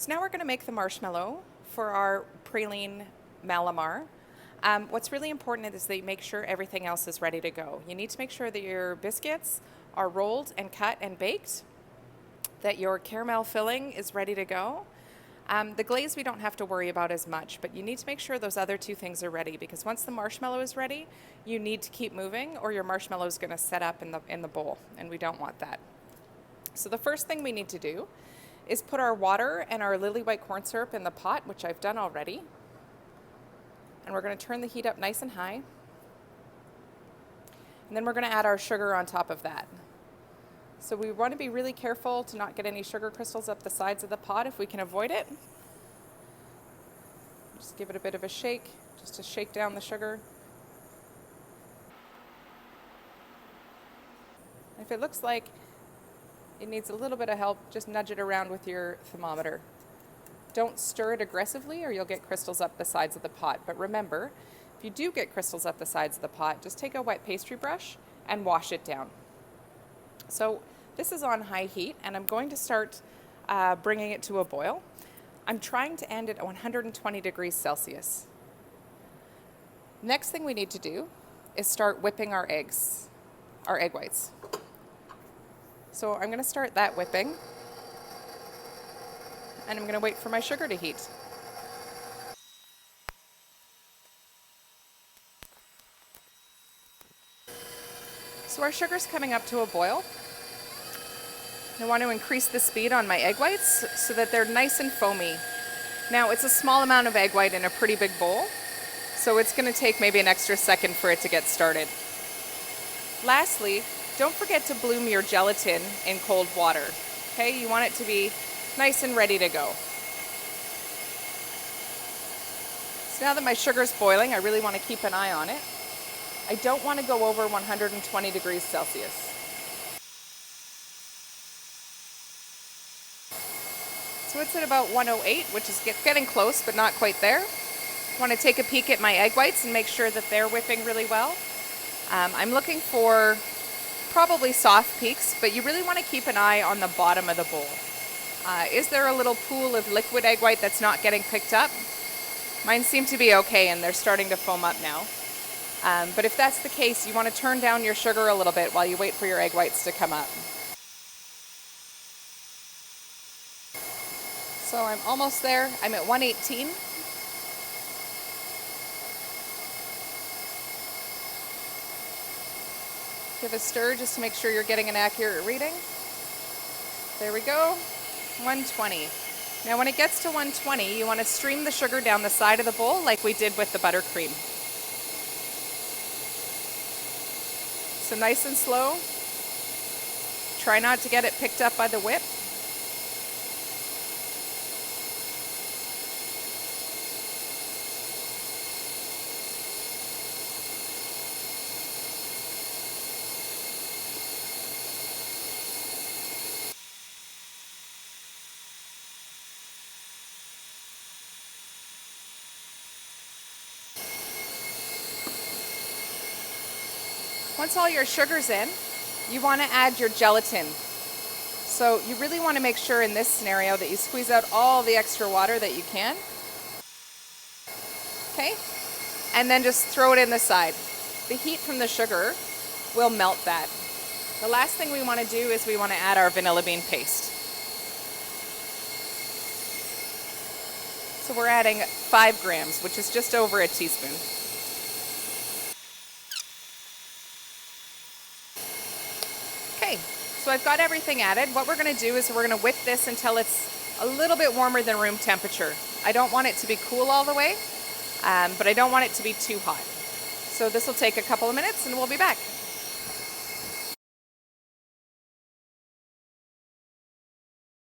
So now we're going to make the marshmallow for our praline Malamar. What's really important is that you make sure everything else is ready to go. You need to make sure that your biscuits are rolled and cut and baked, that your caramel filling is ready to go. The glaze we don't have to worry about as much, but you need to make sure those other two things are ready, because once the marshmallow is ready, you need to keep moving or your marshmallow is going to set up in the bowl, and we don't want that. So the first thing we need to do is put our water and our lily white corn syrup in the pot, which I've done already. And we're going to turn the heat up nice and high. And then we're going to add our sugar on top of that. So we want to be really careful to not get any sugar crystals up the sides of the pot if we can avoid it. Just give it a bit of a shake, just to shake down the sugar. If it looks like it needs a little bit of help, just nudge it around with your thermometer. Don't stir it aggressively or you'll get crystals up the sides of the pot. But remember, if you do get crystals up the sides of the pot, just take a wet pastry brush and wash it down. So this is on high heat and I'm going to start bringing it to a boil. I'm trying to end at 120 degrees Celsius. Next thing we need to do is start whipping our eggs, our egg whites. So I'm going to start that whipping, and I'm going to wait for my sugar to heat. So our sugar's coming up to a boil. I want to increase the speed on my egg whites so that they're nice and foamy. Now it's a small amount of egg white in a pretty big bowl, so it's going to take maybe an extra second for it to get started. Lastly, don't forget to bloom your gelatin in cold water. Okay, you want it to be nice and ready to go. So now that my sugar's boiling, I really want to keep an eye on it. I don't want to go over 120 degrees Celsius. So it's at about 108, which is getting close, but not quite there. I want to take a peek at my egg whites and make sure that they're whipping really well. I'm looking for probably soft peaks, but you really want to keep an eye on the bottom of the bowl. Is there a little pool of liquid egg white that's not getting picked up? Mine seem to be okay and they're starting to foam up now. But if that's the case, you want to turn down your sugar a little bit while you wait for your egg whites to come up. So I'm almost there. I'm at 118. Give a stir just to make sure you're getting an accurate reading. There we go, 120. Now when it gets to 120, you want to stream the sugar down the side of the bowl like we did with the buttercream. So nice and slow. Try not to get it picked up by the whip. Once all your sugar's in, you want to add your gelatin. So you really want to make sure in this scenario that you squeeze out all the extra water that you can. Okay? And then just throw it in the side. The heat from the sugar will melt that. The last thing we want to do is we want to add our vanilla bean paste. So we're adding 5 grams, which is just over a teaspoon. Okay, so I've got everything added. What we're going to do is we're going to whip this until it's a little bit warmer than room temperature. I don't want it to be cool all the way, but I don't want it to be too hot. So this will take a couple of minutes and we'll be back.